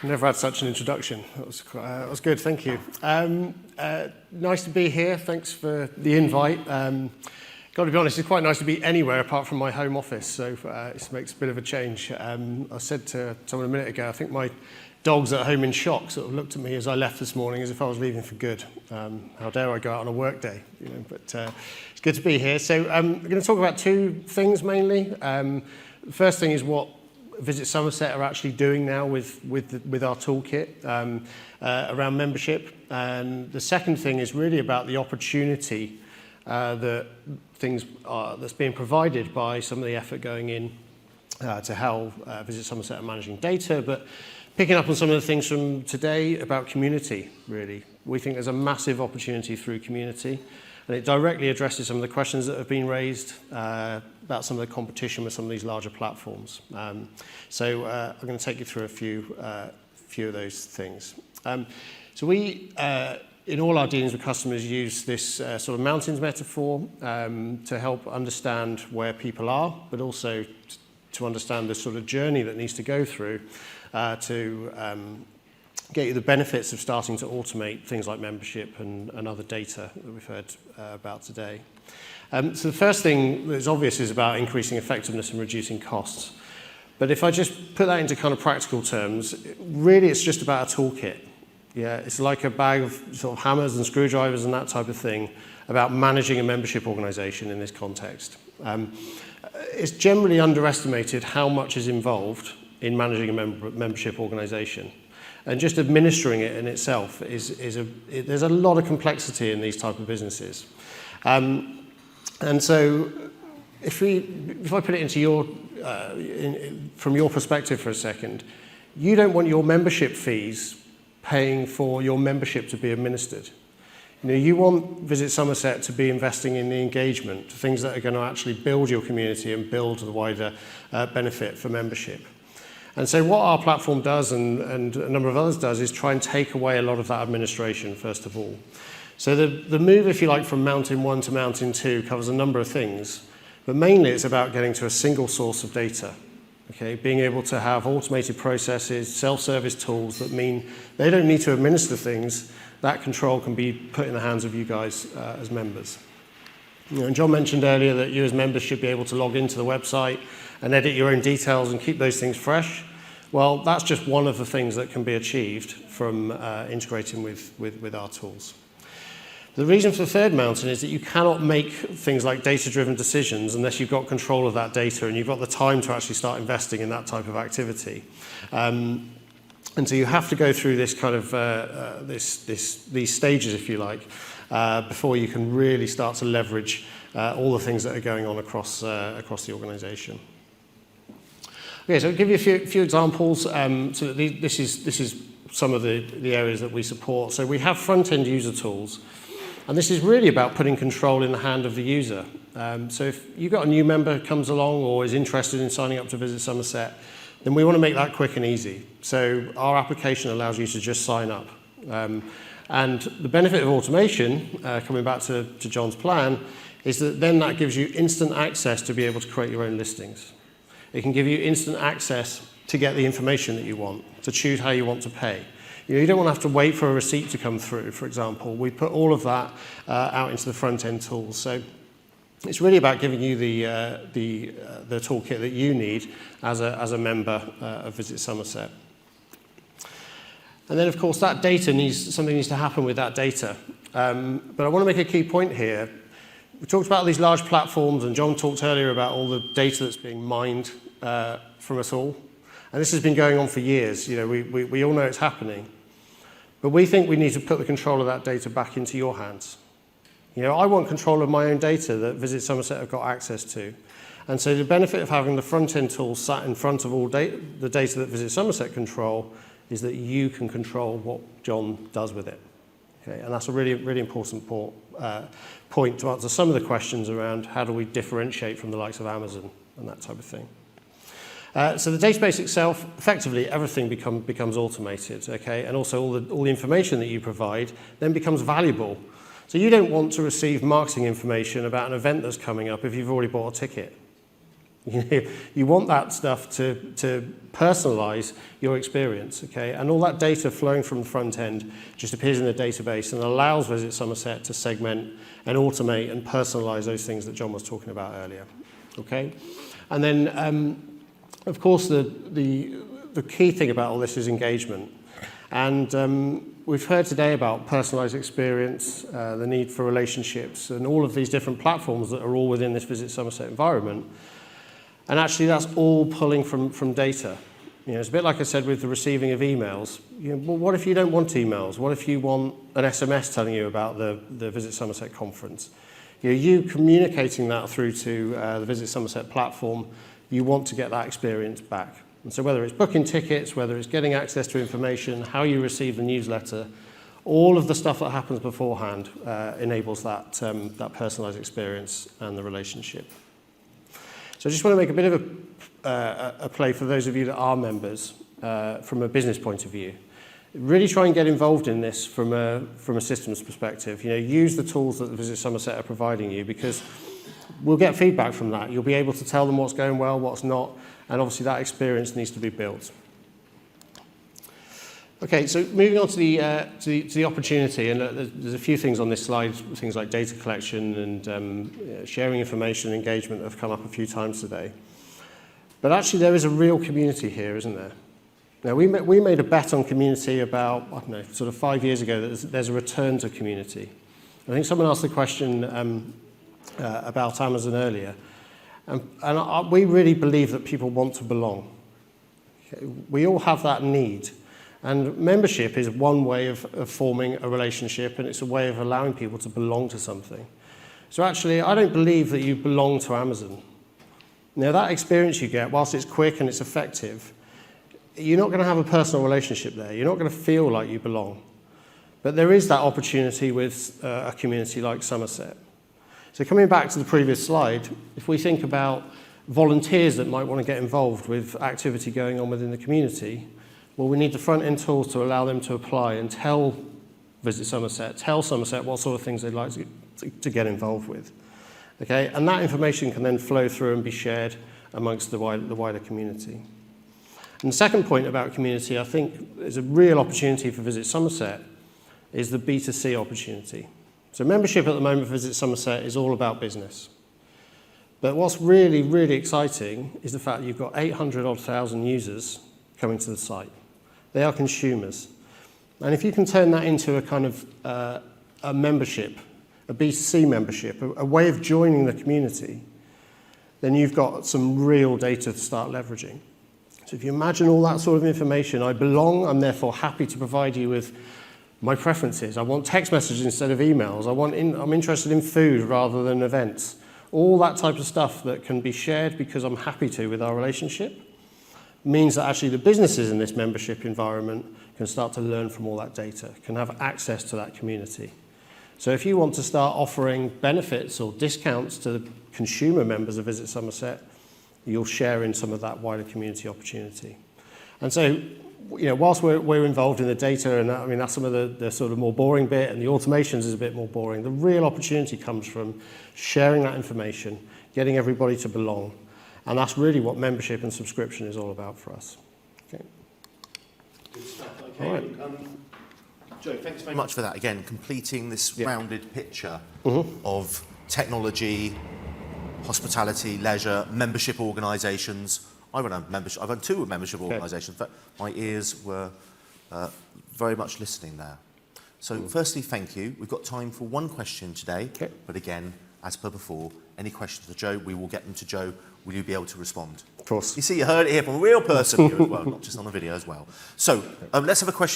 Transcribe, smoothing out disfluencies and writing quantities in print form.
Never had such an introduction. That was good, thank you. Nice to be here. Thanks for the invite. Got to be honest, it's quite nice to be anywhere apart from my home office, so it makes a bit of a change. I said to someone a minute ago, I think my dog's at home in shock, sort of looked at me as I left this morning as if I was leaving for good. How dare I go out on a work day? You know, but it's good to be here. So I'm going to talk about two things mainly. The first thing is what Visit Somerset are actually doing now with our toolkit around membership. And the second thing is really about the opportunity that's being provided by some of the effort going in to how Visit Somerset are managing data, but picking up on some of the things from today about community, really. We think there's a massive opportunity through community, and it directly addresses some of the questions that have been raised about some of the competition with some of these larger platforms. So I'm going to take you through a few of those things. So we, in all our dealings with customers, use this sort of mountains metaphor to help understand where people are, but also to understand the sort of journey that needs to go through to get you the benefits of starting to automate things like membership and other data that we've heard about today. So the first thing that's obvious is about increasing effectiveness and reducing costs. But if I just put that into kind of practical terms, really it's just about a toolkit. Yeah, it's like a bag of sort of hammers and screwdrivers and that type of thing about managing a membership organization in this context. It's generally underestimated how much is involved in managing a membership organization. And just administering it in itself there's a lot of complexity in these type of businesses. And so if I put it into your, from your perspective for a second, you don't want your membership fees paying for your membership to be administered. You know, you want Visit Somerset to be investing in the engagement, things that are going to actually build your community and build the wider benefit for membership. And so what our platform does, and a number of others does, is try and take away a lot of that administration, first of all. So the move, if you like, from Mountain 1 to Mountain 2 covers a number of things, but mainly it's about getting to a single source of data. Okay, being able to have automated processes, self-service tools that mean they don't need to administer things. That control can be put in the hands of you guys as members. You know, and John mentioned earlier that you as members should be able to log into the website and edit your own details and keep those things fresh. Well, that's just one of the things that can be achieved from integrating with our tools. The reason for the third mountain is that you cannot make things like data-driven decisions unless you've got control of that data and you've got the time to actually start investing in that type of activity. And so you have to go through this kind of these stages, if you like, before you can really start to leverage all the things that are going on across the organisation. Okay, so I'll give you a few examples. So this is some of the areas that we support. So we have front-end user tools. And this is really about putting control in the hand of the user. So if you've got a new member who comes along or is interested in signing up to Visit Somerset, then we want to make that quick and easy. So our application allows you to just sign up. And the benefit of automation, coming back to John's plan, is that then that gives you instant access to be able to create your own listings. It can give you instant access to get the information that you want, to choose how you want to pay. You don't want to have to wait for a receipt to come through, for example. We put all of that out into the front-end tools. So it's really about giving you the toolkit that you need as a member of Visit Somerset. And then, of course, that data something needs to happen with that data. But I want to make a key point here. We talked about these large platforms, and John talked earlier about all the data that's being mined from us all. And this has been going on for years. You know, we all know it's happening. But we think we need to put the control of that data back into your hands. You know, I want control of my own data that Visit Somerset have got access to. And so the benefit of having the front-end tools sat in front of all the data that Visit Somerset control is that you can control what John does with it. Okay? And that's a really, really important point to answer some of the questions around how do we differentiate from the likes of Amazon and that type of thing. So the database itself, effectively, everything becomes automated, okay? And also all the information that you provide then becomes valuable. So you don't want to receive marketing information about an event that's coming up if you've already bought a ticket. You want that stuff to personalize your experience, okay? And all that data flowing from the front end just appears in the database and allows Visit Somerset to segment and automate and personalize those things that John was talking about earlier, okay? And then, of course, the key thing about all this is engagement. And we've heard today about personalized experience, the need for relationships, and all of these different platforms that are all within this Visit Somerset environment. And actually, that's all pulling from data. It's a bit like I said with the receiving of emails. Well, what if you don't want emails? What if you want an SMS telling you about the Visit Somerset conference? You communicating that through to the Visit Somerset platform, you want to get that experience back. And so whether it's booking tickets, whether it's getting access to information, how you receive the newsletter, all of the stuff that happens beforehand enables that personalized experience and the relationship. So I just want to make a bit of a play for those of you that are members from a business point of view. Really try and get involved in this from a systems perspective. Use the tools that the Visit Somerset are providing you, because we'll get feedback from that. You'll be able to tell them what's going well, what's not, and obviously that experience needs to be built. Okay, so moving on to the opportunity, and there's a few things on this slide, things like data collection and sharing information and engagement have come up a few times today. But actually there is a real community here, isn't there? Now we made a bet on community about, I don't know, sort of 5 years ago that there's a return to community. I think someone asked the question about Amazon earlier, and we really believe that people want to belong. Okay? We all have that need. And membership is one way of forming a relationship, and it's a way of allowing people to belong to something. So actually, I don't believe that you belong to Amazon. Now, that experience you get, whilst it's quick and it's effective, you're not going to have a personal relationship there. You're not going to feel like you belong. But there is that opportunity with a community like Somerset. So coming back to the previous slide, if we think about volunteers that might want to get involved with activity going on within the community, well, we need the front-end tools to allow them to apply and tell Visit Somerset, tell Somerset what sort of things they'd like to get involved with. Okay? And that information can then flow through and be shared amongst the wider community. And the second point about community, I think, is a real opportunity for Visit Somerset, is the B2C opportunity. So membership at the moment for Visit Somerset is all about business. But what's really, really exciting is the fact that you've got 800,000 users coming to the site. They are consumers. And if you can turn that into a kind of a membership, a B2C membership, a way of joining the community, then you've got some real data to start leveraging. So if you imagine all that sort of information, I belong, I'm therefore happy to provide you with my preferences. I want text messages instead of emails. I'm interested in food rather than events. All that type of stuff that can be shared because I'm happy to with our relationship means that actually the businesses in this membership environment can start to learn from all that data, can have access to that community. So if you want to start offering benefits or discounts to the consumer members of Visit Somerset, you'll share in some of that wider community opportunity. And so, whilst we're involved in the data, and that's some of the sort of more boring bit, and the automations is a bit more boring, the real opportunity comes from sharing that information, getting everybody to belong. And that's really what membership and subscription is all about for us. Okay. Good stuff. Okay. All right. Joe, thanks very much for that. Again, completing this rounded picture of technology, hospitality, leisure, membership organisations. I run two membership organisations, but my ears were very much listening there. So firstly, thank you. We've got time for one question today, but again, as per before, any questions for Joe, we will get them to Joe. Will you be able to respond? Of course. You see, you heard it here from a real person here as well, not just on the video as well. So let's have a question.